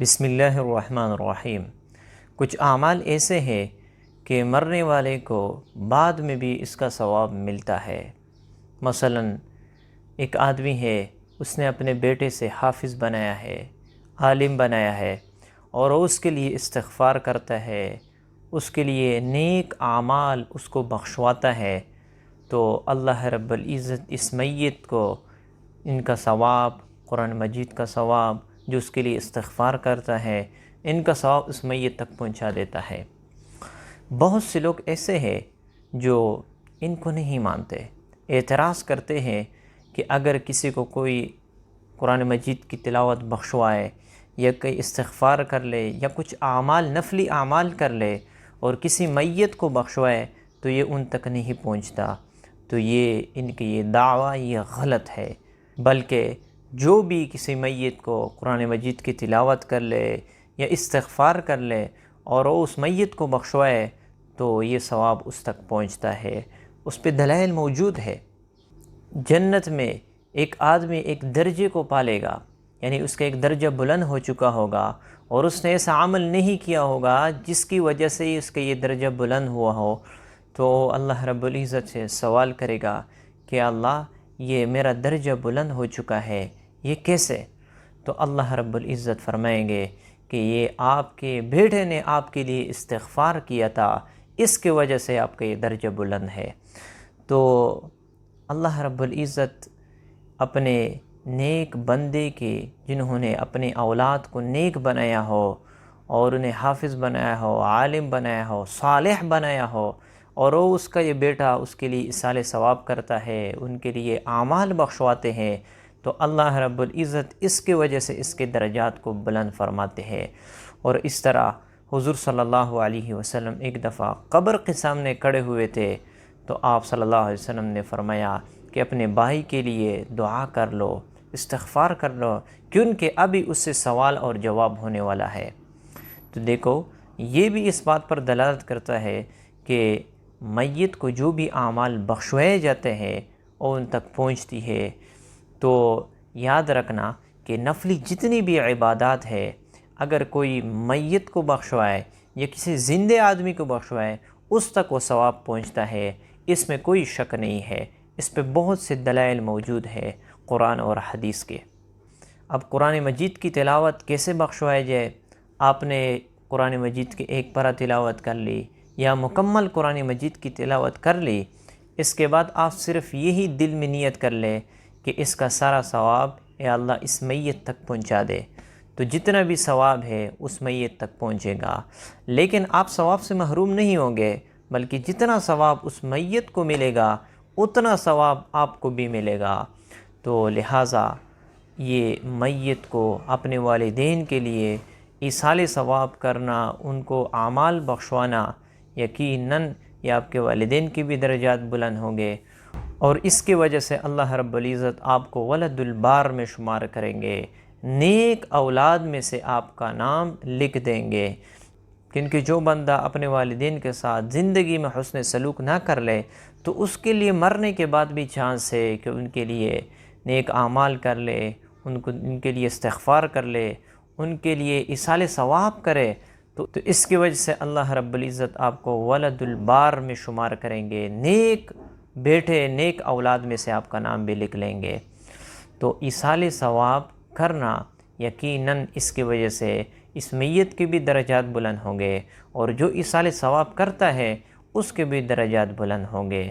بسم اللہ الرحمن الرحیم۔ کچھ اعمال ایسے ہیں کہ مرنے والے کو بعد میں بھی اس کا ثواب ملتا ہے۔ مثلا ایک آدمی ہے، اس نے اپنے بیٹے سے حافظ بنایا ہے، عالم بنایا ہے، اور وہ اس کے لیے استغفار کرتا ہے، اس کے لیے نیک اعمال اس کو بخشواتا ہے، تو اللہ رب العزت اس میت کو ان کا ثواب، قرآن مجید کا ثواب، جو اس کے لیے استغفار کرتا ہے، ان کا ثواب اس میت تک پہنچا دیتا ہے۔ بہت سے لوگ ایسے ہیں جو ان کو نہیں مانتے، اعتراض کرتے ہیں کہ اگر کسی کو کوئی قرآن مجید کی تلاوت بخشوائے یا کوئی استغفار کر لے یا کچھ اعمال، نفلی اعمال کر لے اور کسی میت کو بخشوائے تو یہ ان تک نہیں پہنچتا، تو یہ ان کی یہ دعویٰ یہ غلط ہے۔ بلکہ جو بھی کسی میت کو قرآن مجید کی تلاوت کر لے یا استغفار کر لے اور وہ اس میت کو بخشوائے تو یہ ثواب اس تک پہنچتا ہے۔ اس پہ دلائل موجود ہے۔ جنت میں ایک آدمی ایک درجے کو پالے گا، یعنی اس کا ایک درجہ بلند ہو چکا ہوگا، اور اس نے ایسا عمل نہیں کیا ہوگا جس کی وجہ سے اس کا یہ درجہ بلند ہوا ہو، تو اللہ رب العزت سے سوال کرے گا کہ اللہ یہ میرا درجہ بلند ہو چکا ہے، یہ کیسے؟ تو اللہ رب العزت فرمائیں گے کہ یہ آپ کے بیٹے نے آپ کے لیے استغفار کیا تھا، اس کی وجہ سے آپ کا یہ درجہ بلند ہے۔ تو اللہ رب العزت اپنے نیک بندے کے، جنہوں نے اپنے اولاد کو نیک بنایا ہو اور انہیں حافظ بنایا ہو، عالم بنایا ہو، صالح بنایا ہو، اور وہ اس کا یہ بیٹا اس کے لیے ایصال ثواب کرتا ہے، ان کے لیے اعمال بخشواتے ہیں، تو اللہ رب العزت اس کی وجہ سے اس کے درجات کو بلند فرماتے ہیں۔ اور اس طرح حضور صلی اللہ علیہ وسلم ایک دفعہ قبر کے سامنے کھڑے ہوئے تھے، تو آپ صلی اللہ علیہ وسلم نے فرمایا کہ اپنے بھائی کے لیے دعا کر لو، استغفار کر لو، کیونکہ ابھی اس سے سوال اور جواب ہونے والا ہے۔ تو دیکھو، یہ بھی اس بات پر دلالت کرتا ہے کہ میت کو جو بھی اعمال بخشوائے جاتے ہیں وہ ان تک پہنچتی ہے۔ تو یاد رکھنا کہ نفلی جتنی بھی عبادات ہے، اگر کوئی میت کو بخشوائے یا کسی زندہ آدمی کو بخشوائے اس تک وہ ثواب پہنچتا ہے، اس میں کوئی شک نہیں ہے۔ اس پہ بہت سے دلائل موجود ہے قرآن اور حدیث کے۔ اب قرآن مجید کی تلاوت کیسے بخشوائے جائے؟ آپ نے قرآن مجید کی ایک پارہ تلاوت کر لی یا مکمل قرآن مجید کی تلاوت کر لی، اس کے بعد آپ صرف یہی دل میں نیت کر لیں کہ اس کا سارا ثواب اے اللہ اس میت تک پہنچا دے، تو جتنا بھی ثواب ہے اس میت تک پہنچے گا۔ لیکن آپ ثواب سے محروم نہیں ہوں گے، بلکہ جتنا ثواب اس میت کو ملے گا اتنا ثواب آپ کو بھی ملے گا۔ تو لہٰذا یہ میت کو اپنے والدین کے لیے ایصال ثواب کرنا، ان کو اعمال بخشوانا، یقیناً یہ آپ کے والدین کی بھی درجات بلند ہوں گے، اور اس کی وجہ سے اللہ رب العزت آپ کو ولد البار میں شمار کریں گے، نیک اولاد میں سے آپ کا نام لکھ دیں گے۔ کیونکہ جو بندہ اپنے والدین کے ساتھ زندگی میں حسن سلوک نہ کر لے تو اس کے لیے مرنے کے بعد بھی چانس ہے کہ ان کے لیے نیک اعمال کر لے، ان کے لیے استغفار کر لے، ان کے لیے ایصال ثواب کرے، تو اس کی وجہ سے اللہ رب العزت آپ کو ولد البار میں شمار کریں گے، نیک بیٹے، نیک اولاد میں سے آپ کا نام بھی لکھ لیں گے۔ تو ایصال ثواب کرنا، یقیناً اس کی وجہ سے اس میت کے بھی درجات بلند ہوں گے، اور جو ایصال ثواب کرتا ہے اس کے بھی درجات بلند ہوں گے۔